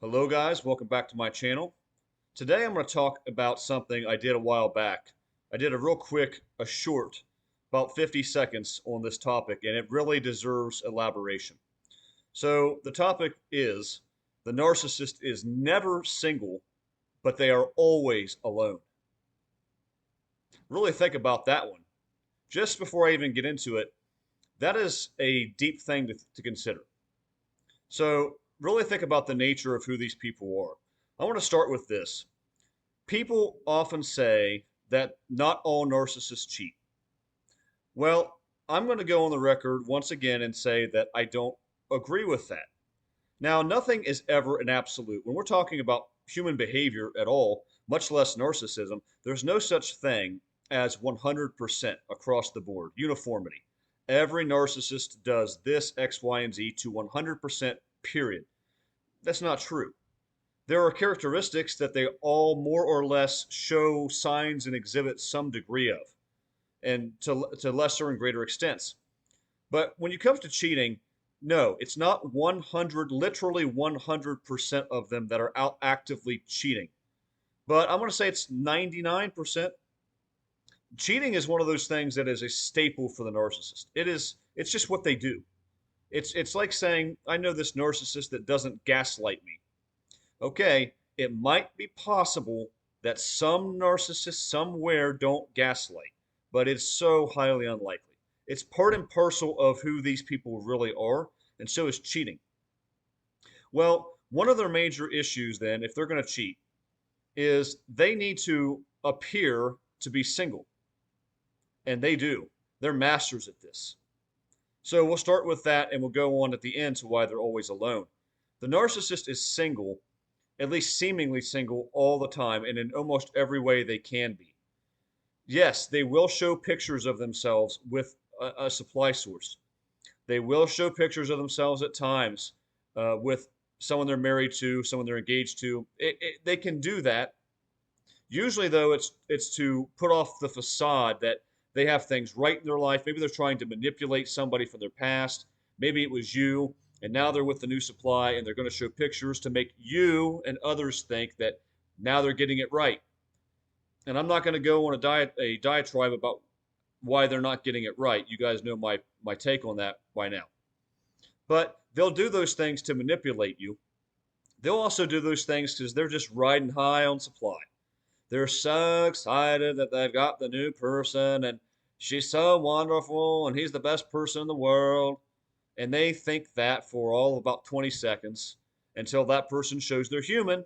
Hello guys, welcome back to my channel. Today I'm going to talk about something I did a while back. I did a real quick, a short, about 50 seconds on this topic, and it really deserves elaboration. So the topic is the narcissist is never single, but they are always alone. Really think about that one. Just before I even get into it, that is a deep thing to consider. So really think about the nature of who these people are. I want to start with this. People often say that not all narcissists cheat. Well, I'm going to go on the record once again and say that I don't agree with that. Now, nothing is ever an absolute. When we're talking about human behavior at all, much less narcissism, there's no such thing as 100% across the board, uniformity. Every narcissist does this, X, Y, and Z to 100%, period. That's not true. There are characteristics that they all more or less show signs and exhibit some degree of, and to lesser and greater extents. But when it comes to cheating, no, it's not 100, literally 100% of them that are out actively cheating. But I'm going to say it's 99%. Cheating is one of those things that is a staple for the narcissist. It's just what they do. It's like saying, I know this narcissist that doesn't gaslight me. Okay, it might be possible that some narcissists somewhere don't gaslight, but it's so highly unlikely. It's part and parcel of who these people really are, and so is cheating. Well, one of their major issues, then, if they're going to cheat, is they need to appear to be single, and they do. They're masters at this. So we'll start with that, and we'll go on at the end to why they're always alone. The narcissist is single, at least seemingly single, all the time and in almost every way they can be. Yes, they will show pictures of themselves with a supply source. They will show pictures of themselves at times with someone they're married to, someone they're engaged to. They can do that. Usually, though, it's to put off the facade that they have things right in their life. Maybe they're trying to manipulate somebody from their past. Maybe it was you, and now they're with the new supply, and they're going to show pictures to make you and others think that now they're getting it right. And I'm not going to go on a diatribe about why they're not getting it right. You guys know my take on that by now. But they'll do those things to manipulate you. They'll also do those things because they're just riding high on supply. They're so excited that they've got the new person and she's so wonderful and he's the best person in the world. And they think that for all about 20 seconds until that person shows they're human.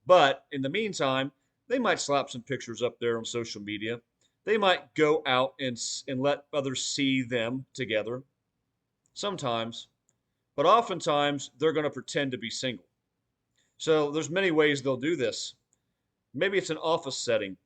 But in the meantime, they might slap some pictures up there on social media. They might go out and let others see them together sometimes. But oftentimes, they're going to pretend to be single. So there's many ways they'll do this. Maybe it's an office setting,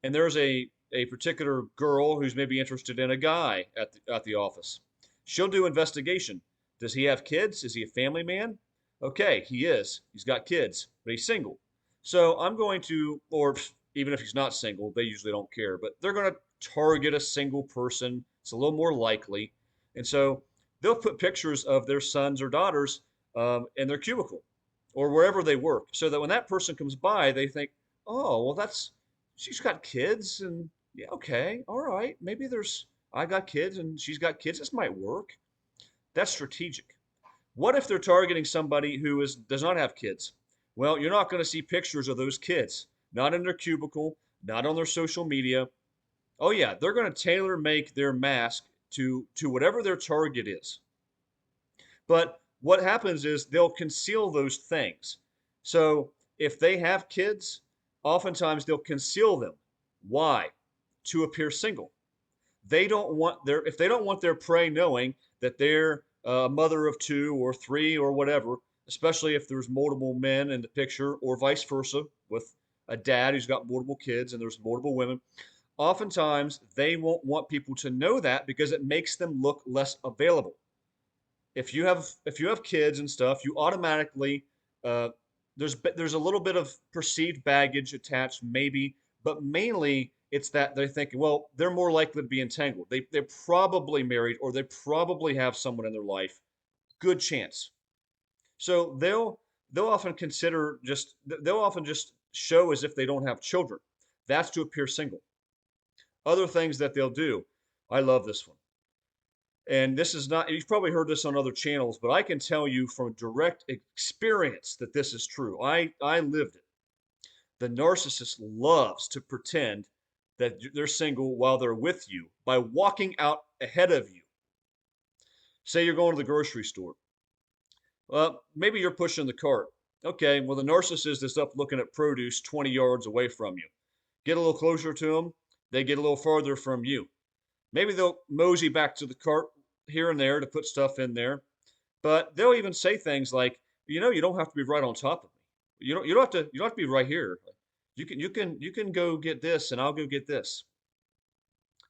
and there's a particular girl who's maybe interested in a guy at the office. She'll do investigation. Does he have kids? Is he a family man? Okay, he is. He's got kids, but he's single. So I'm going to, or even if he's not single, they usually don't care, but they're going to target a single person. It's a little more likely. And so they'll put pictures of their sons or daughters in their cubicle or wherever they work so that when that person comes by, they think, oh, well, she's got kids, and yeah, okay, all right, maybe I got kids and she's got kids. This might work. That's strategic. What if they're targeting somebody who does not have kids? Well, you're not going to see pictures of those kids, not in their cubicle, not on their social media. Oh yeah, they're going to tailor make their mask to whatever their target is. But what happens is they'll conceal those things. So if they have kids, oftentimes they'll conceal them. Why? To appear single. They don't want if they don't want their prey knowing that they're a mother of two or three or whatever, especially if there's multiple men in the picture or vice versa with a dad who's got multiple kids and there's multiple women. Oftentimes they won't want people to know that because it makes them look less available. If you have kids and stuff, you automatically uh, there's a little bit of perceived baggage attached, maybe, but mainly it's that they're thinking, well, they're more likely to be entangled. They're probably married or they probably have someone in their life. Good chance. So they'll often just show as if they don't have children. That's to appear single. Other things that they'll do. I love this one. And this is not, you've probably heard this on other channels, but I can tell you from direct experience that this is true. I lived it. The narcissist loves to pretend that they're single while they're with you by walking out ahead of you. Say you're going to the grocery store. Maybe you're pushing the cart. Okay, well, the narcissist is up looking at produce 20 yards away from you. Get a little closer to them, they get a little farther from you. Maybe they'll mosey back to the cart here and there to put stuff in there, but they'll even say things like, you don't have to be right on top of me. You don't have to be right here. You can go get this and I'll go get this.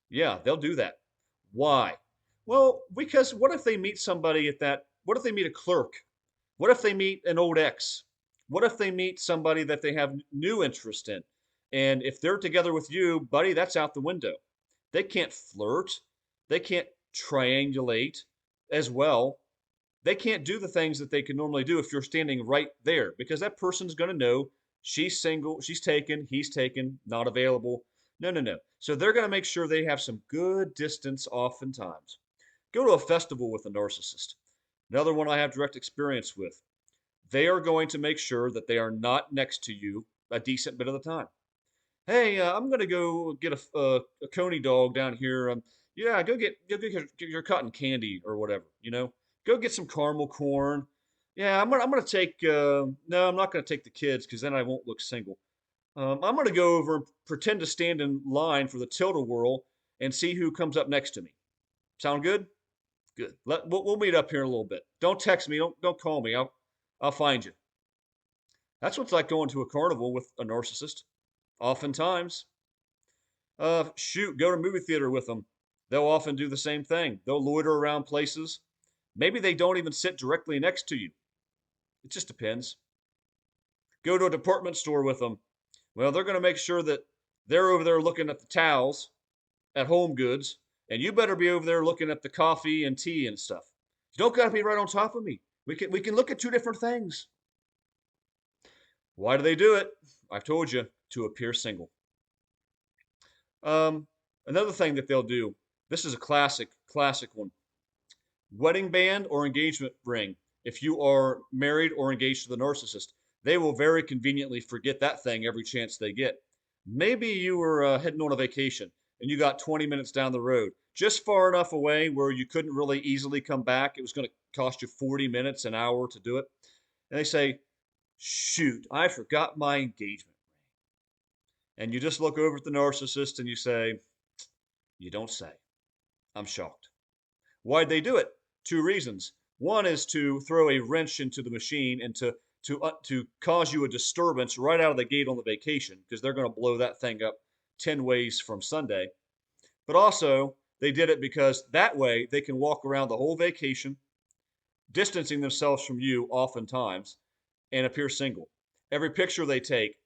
Yeah, they'll do that. Why? Well, because what if they meet somebody what if they meet a clerk? What if they meet an old ex? What if they meet somebody that they have new interest in? And if they're together with you, buddy, that's out the window. They can't flirt. They can't triangulate as well. They can't do the things that they can normally do if you're standing right there because that person's going to know she's single, she's taken, he's taken, not available. No, no, no. So they're going to make sure they have some good distance oftentimes. Go to a festival with a narcissist. Another one I have direct experience with. They are going to make sure that they are not next to you a decent bit of the time. Hey, I'm gonna go get a coney dog down here. Yeah, go get your cotton candy or whatever. Go get some caramel corn. Yeah, I'm gonna take. No, I'm not gonna take the kids because then I won't look single. I'm gonna go over and pretend to stand in line for the tilt-a-whirl and see who comes up next to me. Sound good? Good. We'll meet up here in a little bit. Don't text me. Don't call me. I'll find you. That's what's like going to a carnival with a narcissist. Oftentimes. Shoot, go to movie theater with them. They'll often do the same thing. They'll loiter around places. Maybe they don't even sit directly next to you. It just depends. Go to a department store with them. Well, they're going to make sure that they're over there looking at the towels at Home Goods, and you better be over there looking at the coffee and tea and stuff. You don't got to be right on top of me. We can look at two different things. Why do they do it? I've told you, to appear single. Um, Another thing that they'll do, this is a classic one. Wedding band or engagement ring. If you are married or engaged to the narcissist, they will very conveniently forget that thing every chance they get. Maybe you were heading on a vacation and you got 20 minutes down the road, just far enough away where you couldn't really easily come back. It was going to cost you 40 minutes, an hour to do it. And they say, shoot, I forgot my engagement. And you just look over at the narcissist and you say, you don't say. I'm shocked. Why'd they do it? Two reasons. One is to throw a wrench into the machine and to cause you a disturbance right out of the gate on the vacation because they're going to blow that thing up 10 ways from Sunday. But also, they did it because that way they can walk around the whole vacation, distancing themselves from you oftentimes, and appear single. Every picture they take,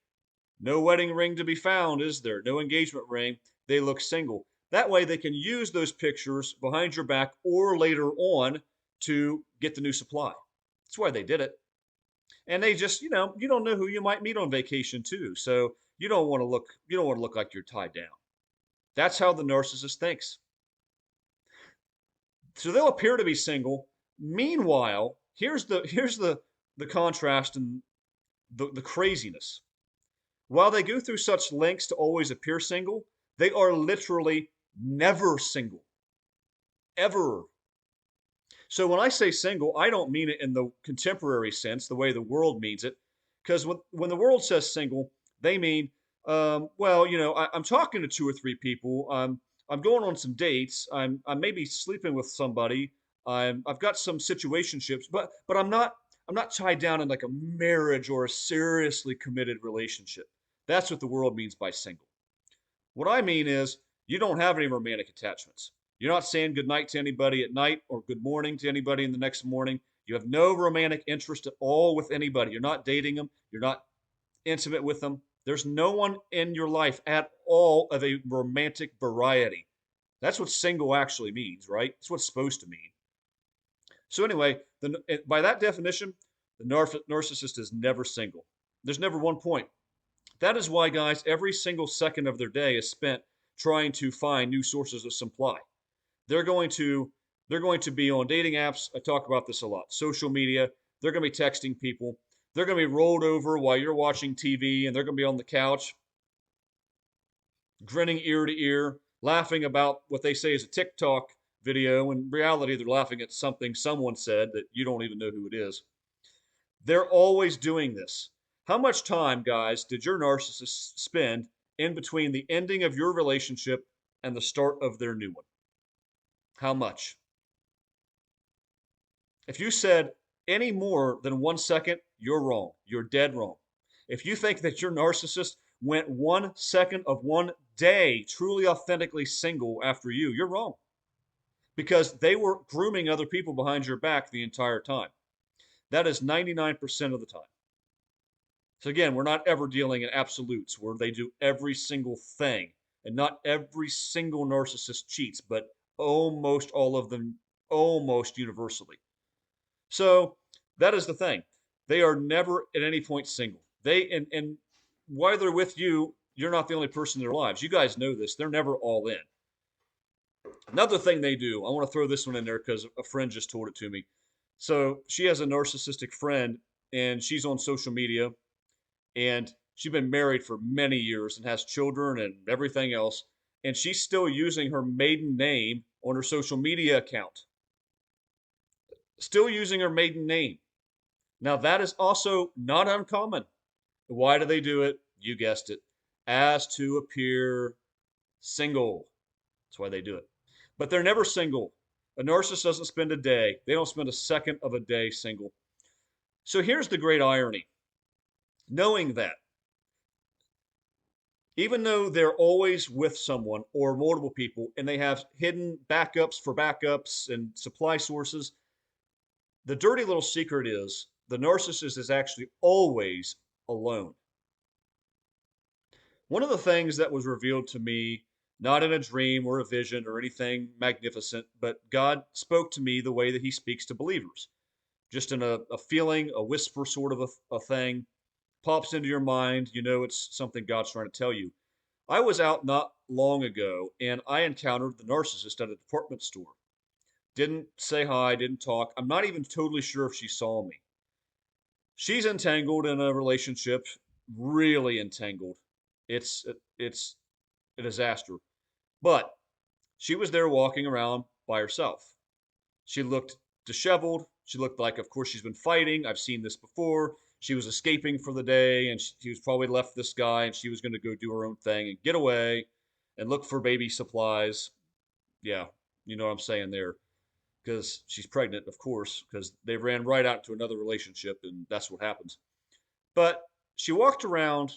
no wedding ring to be found, is there? No engagement ring. They look single. That way they can use those pictures behind your back or later on to get the new supply. That's why they did it. And they just, you don't know who you might meet on vacation too. So you don't want to look like you're tied down. That's how the narcissist thinks. So they'll appear to be single. Meanwhile, here's the contrast and the craziness. While they go through such lengths to always appear single, they are literally never single. Ever. So when I say single, I don't mean it in the contemporary sense, the way the world means it. Because when the world says single, they mean, well, I'm talking to two or three people. I'm going on some dates. I'm maybe sleeping with somebody. I've got some situationships, but I'm not tied down in like a marriage or a seriously committed relationship. That's what the world means by single. What I mean is you don't have any romantic attachments. You're not saying goodnight to anybody at night or good morning to anybody in the next morning. You have no romantic interest at all with anybody. You're not dating them. You're not intimate with them. There's no one in your life at all of a romantic variety. That's what single actually means, right? It's what it's supposed to mean. So anyway, by that definition, The narcissist is never single. There's never one point. That is why, guys, every single second of their day is spent trying to find new sources of supply. They're going to they're going to be on dating apps. I talk about this a lot. Social media. They're going to be texting people. They're going to be rolled over while you're watching TV, and they're going to be on the couch, grinning ear to ear, laughing about what they say is a TikTok video. When in reality, they're laughing at something someone said that you don't even know who it is. They're always doing this. How much time, guys, did your narcissist spend in between the ending of your relationship and the start of their new one? How much? If you said any more than 1 second, you're wrong. You're dead wrong. If you think that your narcissist went 1 second of one day truly authentically single after you, you're wrong. Because they were grooming other people behind your back the entire time. That is 99% of the time. So again, we're not ever dealing in absolutes where they do every single thing. And not every single narcissist cheats, but almost all of them, almost universally. So that is the thing. They are never at any point single. And while they're with you, you're not the only person in their lives. You guys know this. They're never all in. Another thing they do, I want to throw this one in there because a friend just told it to me. So she has a narcissistic friend and she's on social media and she's been married for many years and has children and everything else. And she's still using her maiden name on her social media account. Still using her maiden name. Now, that is also not uncommon. Why do they do it? You guessed it. As to appear single. That's why they do it. But they're never single. A narcissist doesn't spend a day, they don't spend a second of a day single. So here's the great irony. Knowing that, even though they're always with someone or multiple people and they have hidden backups for backups and supply sources, the dirty little secret is the narcissist is actually always alone. One of the things that was revealed to me, not in a dream or a vision or anything magnificent, but God spoke to me the way that He speaks to believers. Just in a feeling, a whisper sort of a thing, pops into your mind, you know it's something God's trying to tell you. I was out not long ago and I encountered the narcissist at a department store. Didn't say hi, didn't talk. I'm not even totally sure if she saw me. She's entangled in a relationship, really entangled. It's it's a disaster. But she was there walking around by herself. She looked disheveled. She looked like, of course, she's been fighting. I've seen this before. She was escaping for the day, and she was probably left this guy, and she was going to go do her own thing and get away and look for baby supplies. Yeah, you know what I'm saying there. Because she's pregnant, of course, because they ran right out to another relationship, and that's what happens. But she walked around,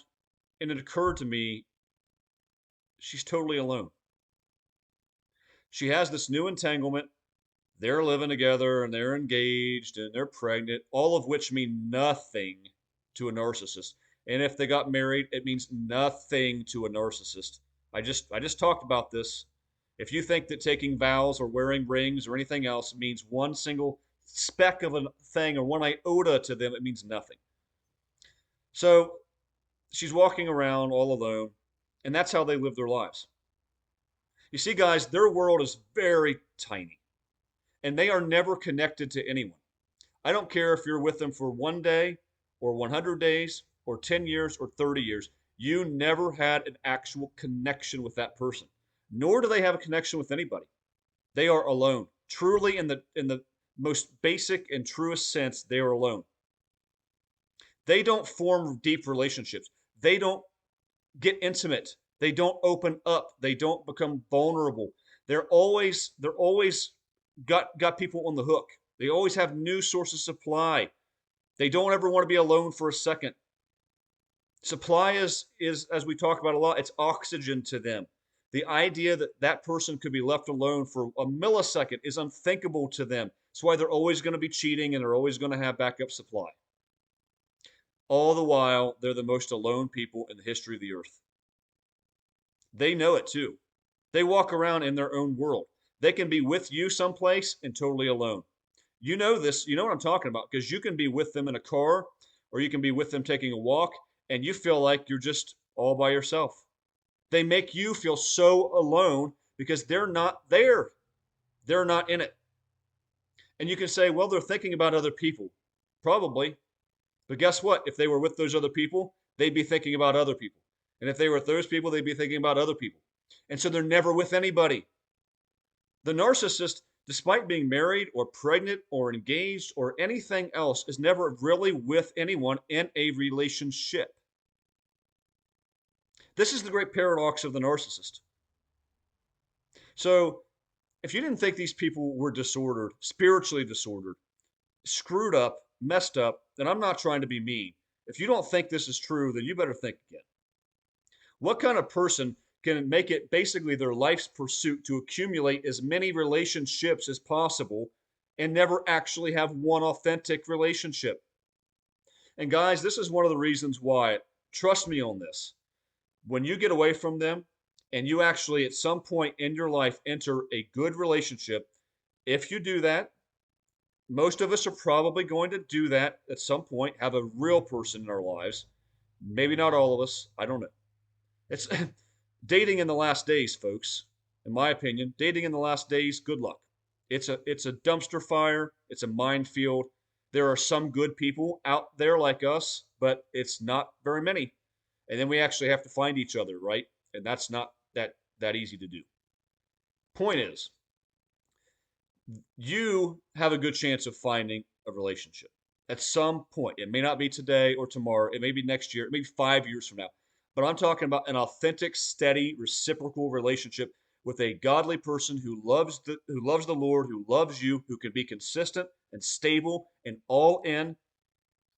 and it occurred to me she's totally alone. She has this new entanglement. They're living together and they're engaged and they're pregnant, all of which mean nothing to a narcissist. And if they got married, it means nothing to a narcissist. I just talked about this. If you think that taking vows or wearing rings or anything else means one single speck of a thing or one iota to them, it means nothing. So she's walking around all alone, and that's how they live their lives. You see, guys, their world is very tiny, and they are never connected to anyone. I don't care if you're with them for 1 day or 100 days or 10 years or 30 years. You never had an actual connection with that person, nor do they have a connection with anybody. They are alone. Truly, in the most basic and truest sense, they are alone. They don't form deep relationships. They don't get intimate. They don't open up. They don't become vulnerable. They're always got people on the hook. They always have new sources of supply. They don't ever want to be alone for a second. Supply is as we talk about a lot, it's oxygen to them. The idea that that person could be left alone for a millisecond is unthinkable to them. That's why they're always going to be cheating and they're always going to have backup supply. All the while, they're the most alone people in the history of the earth. They know it too. They walk around in their own world. They can be with you someplace and totally alone. You know this, you know what I'm talking about, because you can be with them in a car or you can be with them taking a walk and you feel like you're just all by yourself. They make you feel so alone because they're not there. They're not in it. And you can say, well, they're thinking about other people. Probably. But guess what? If they were with those other people, they'd be thinking about other people. And if they were with those people, they'd be thinking about other people. And so they're never with anybody. The narcissist, despite being married or pregnant or engaged or anything else, is never really with anyone in a relationship. This is the great paradox of the narcissist. So, if you didn't think these people were disordered, spiritually disordered, screwed up, messed up, then I'm not trying to be mean. If you don't think this is true, then you better think again. What kind of person can make it basically their life's pursuit to accumulate as many relationships as possible and never actually have one authentic relationship? And guys, this is one of the reasons why, trust me on this, when you get away from them and you actually at some point in your life enter a good relationship, if you do that, most of us are probably going to do that at some point, have a real person in our lives. Maybe not all of us. I don't know. It's dating in the last days, folks. In my opinion, dating in the last days, good luck. It's a dumpster fire. It's a minefield. There are some good people out there like us, but it's not very many. And then we actually have to find each other, right? And that's not that easy to do. Point is, you have a good chance of finding a relationship at some point. It may not be today or tomorrow. It may be next year. It may be 5 years from now. But I'm talking about an authentic, steady, reciprocal relationship with a godly person who loves the Lord, who loves you, who can be consistent and stable and all in.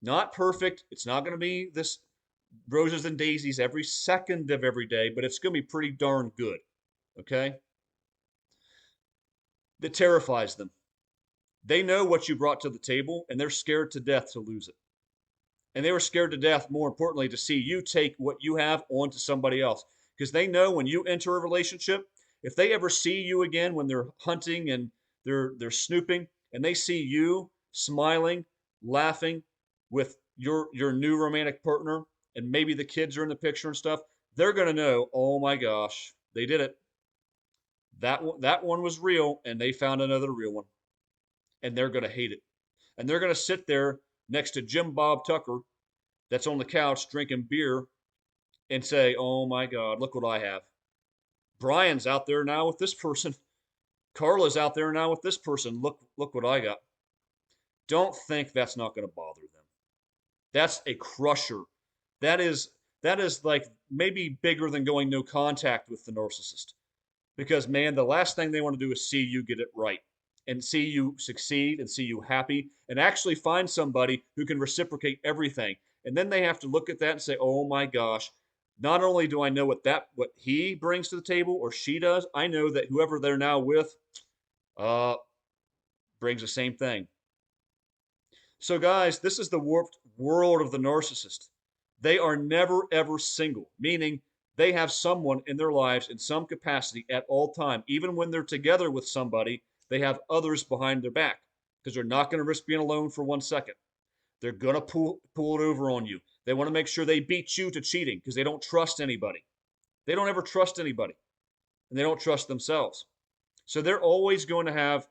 Not perfect. It's not going to be this roses and daisies every second of every day, but it's going to be pretty darn good. Okay? That terrifies them. They know what you brought to the table and they're scared to death to lose it. And they were scared to death, more importantly, to see you take what you have on to somebody else. Because they know when you enter a relationship, if they ever see you again when they're hunting and they're snooping, and they see you smiling, laughing with your new romantic partner, and maybe the kids are in the picture and stuff, they're gonna know, oh my gosh, they did it. That one was real, and they found another real one, and they're gonna hate it. And they're gonna sit there next to Jim Bob Tucker that's on the couch drinking beer and say, oh my God, look what I have. Brian's out there now with this person. Carla's out there now with this person. Look what I got. Don't think that's not going to bother them. That's a crusher. That is that is like maybe bigger than going no contact with the narcissist. Because man, the last thing they want to do is see you get it right and see you succeed and see you happy and actually find somebody who can reciprocate everything. And then they have to look at that and say, "Oh my gosh, not only do I know what he brings to the table or she does, I know that whoever they're now with uh brings the same thing." So guys, this is the warped world of the narcissist. They are never ever single, meaning they have someone in their lives in some capacity at all time. Even when they're together with somebody, they have others behind their back because they're not going to risk being alone for 1 second. They're going to pull it over on you. They want to make sure they beat you to cheating because they don't trust anybody. They don't ever trust anybody, and they don't trust themselves. So they're always going to have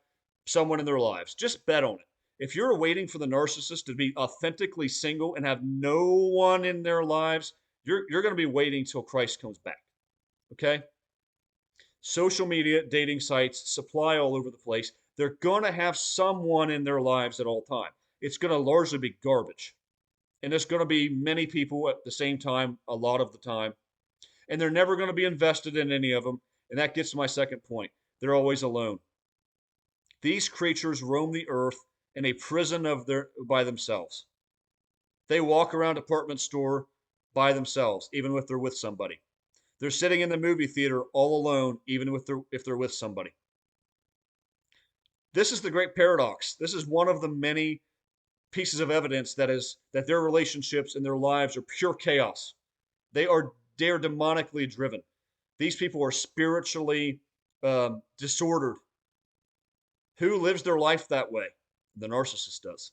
someone in their lives. Just bet on it. If you're waiting for the narcissist to be authentically single and have no one in their lives, you're going to be waiting till Christ comes back. Okay? Social media, dating sites, supply all over the place. They're going to have someone in their lives at all time. It's going to largely be garbage. And there's going to be many people at the same time, a lot of the time. And they're never going to be invested in any of them. And that gets to my second point. They're always alone. These creatures roam the earth in a prison by themselves. They walk around a department store by themselves, even if they're with somebody. They're sitting in the movie theater all alone, even if they're with somebody. This is the great paradox. This is one of the many pieces of evidence that their relationships and their lives are pure chaos. They are demonically driven. These people are spiritually disordered. Who lives their life that way? The narcissist does.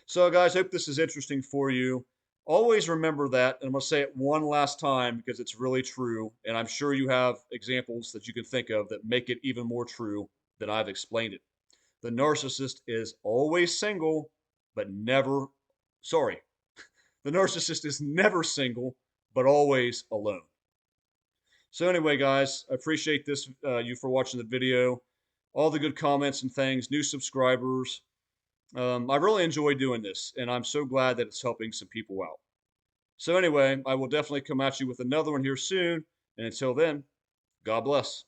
So, guys, hope this is interesting for you. Always remember that, and I'm going to say it one last time because it's really true, and I'm sure you have examples that you can think of that make it even more true than I've explained it. The narcissist is always single, but never, sorry, the narcissist is never single, but always alone. So anyway, guys, I appreciate this, you for watching the video, all the good comments and things, new subscribers. I really enjoy doing this, and I'm so glad that it's helping some people out. So anyway, I will definitely come at you with another one here soon, and until then, God bless.